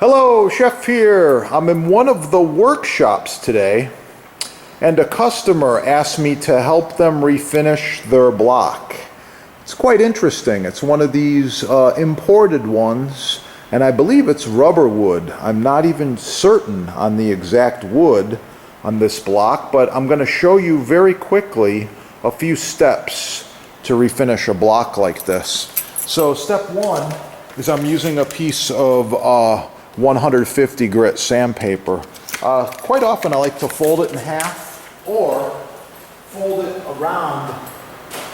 Hello, Chef here. I'm in one of the workshops today, and a customer asked me to help them refinish their block. It's quite interesting. It's one of these imported ones, and I believe it's rubber wood. I'm not even certain on the exact wood on this block, but I'm going to show you very quickly a few steps to refinish a block like this. So step one is I'm using a piece of 150 grit sandpaper. Quite often I like to fold it in half or fold it around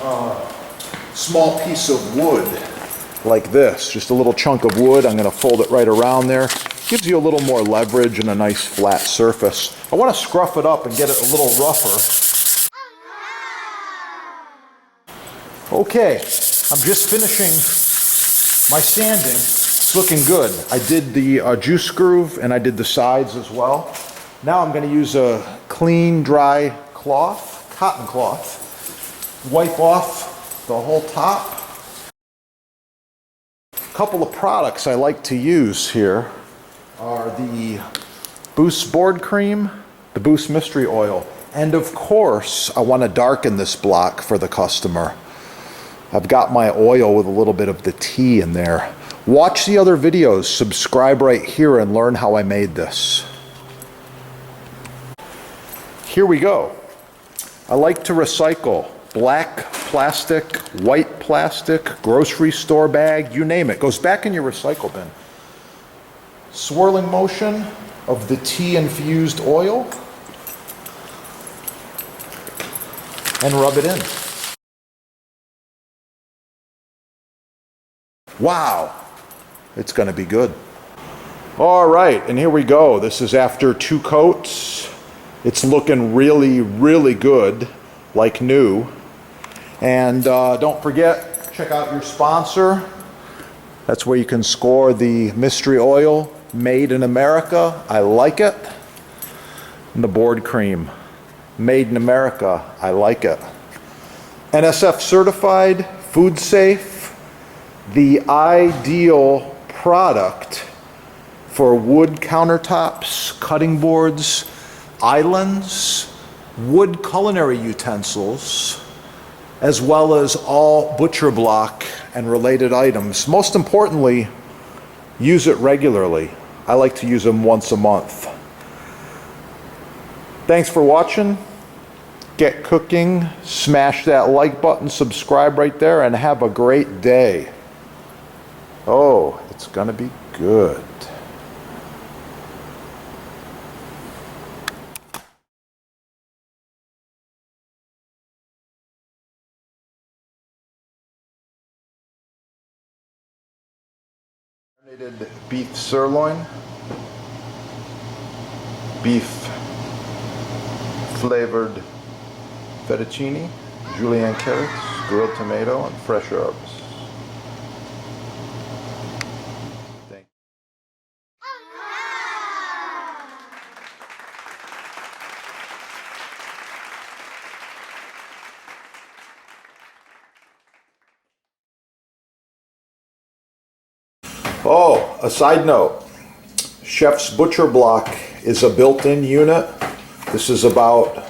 a small piece of wood like this. Just a little chunk of wood. I'm going to fold it right around there. Gives you a little more leverage and a nice flat surface. I want to scruff it up and get it a little rougher. Okay, I'm just finishing my sanding. It's looking good. I did the juice groove and I did the sides as well. Now I'm going to use a clean, dry cloth, cotton cloth, wipe off the whole top. A couple of products I like to use here are the Boost Board Cream, the Boost Mystery Oil, and of course I want to darken this block for the customer. I've got my oil with a little bit of the tea in there. Watch the other videos, subscribe right here, and learn how I made this. Here we go. I like to recycle black plastic, white plastic, grocery store bag, you name it. Goes back in your recycle bin. Swirling motion of the tea infused oil and rub it in. Wow. It's going to be good. All right, and here we go. This is after 2 coats. It's looking really, really good, like new. And don't forget, check out your sponsor. That's where you can score the mystery oil, made in America. I like it. And the board cream, made in America. I like it. NSF certified, food safe, the ideal product for wood countertops, cutting boards, islands, wood culinary utensils, as well as all butcher block and related items. Most importantly, use it regularly. I like to use them once a month. Thanks for watching. Get cooking, smash that like button, subscribe right there, and have a great day. Oh, it's gonna be good. Marinated beef sirloin, beef flavored fettuccine, julienne carrots, grilled tomato, and fresh herbs. Oh, a side note, Chef's Butcher Block is a built-in unit. This is about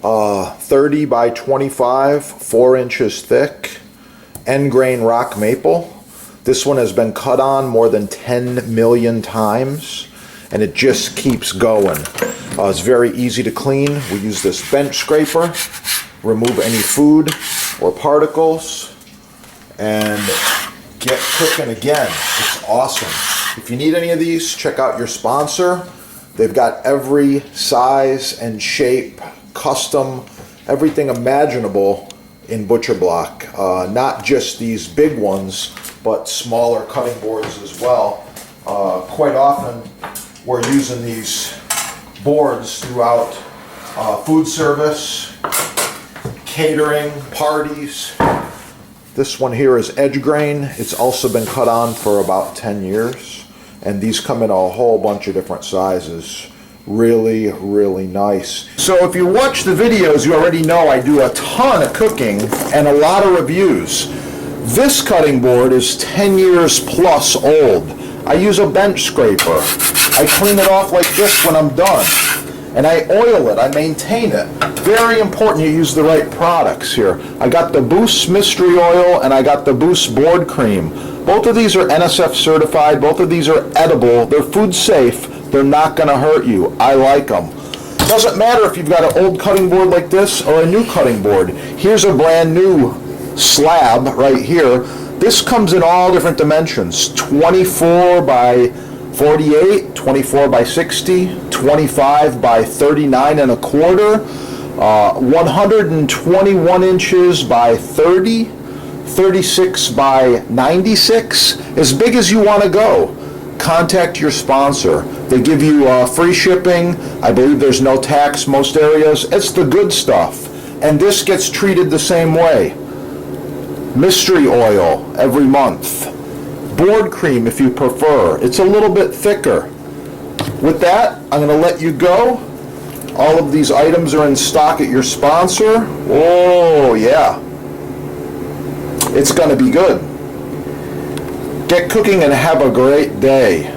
30 by 25, 4 inches thick, end grain rock maple. This one has been cut on more than 10 million times, and it just keeps going. It's very easy to clean. We use this bench scraper, remove any food or particles, and get cooking again. It's awesome. If you need any of these, check out your sponsor. They've got every size and shape, custom, everything imaginable in butcher block. Not just these big ones, but smaller cutting boards as well. Quite often we're using these boards throughout food service, catering, parties. This one here is edge grain. It's also been cut on for about 10 years. And these come in a whole bunch of different sizes. Really, really nice. So if you watch the videos, you already know I do a ton of cooking and a lot of reviews. This cutting board is 10 years plus old. I use a bench scraper. I clean it off like this when I'm done. And I oil it, I maintain it. Very important you use the right products here. I got the Boost Mystery Oil and I got the Boost Board Cream. Both of these are NSF certified, both of these are edible, they're food safe, they're not gonna hurt you. I like them. Doesn't matter if you've got an old cutting board like this or a new cutting board. Here's a brand new slab right here. This comes in all different dimensions, 24 by 48, 24 by 60, 25 by 39 and a quarter, 121 inches by 30, 36 by 96, as big as you want to go. Contact your sponsor. They give you free shipping. I believe there's no tax most areas. It's the good stuff. And this gets treated the same way. Mystery oil every month. Board cream if you prefer. It's a little bit thicker. With that, I'm going to let you go. All of these items are in stock at your sponsor. Oh, yeah. It's going to be good. Get cooking and have a great day.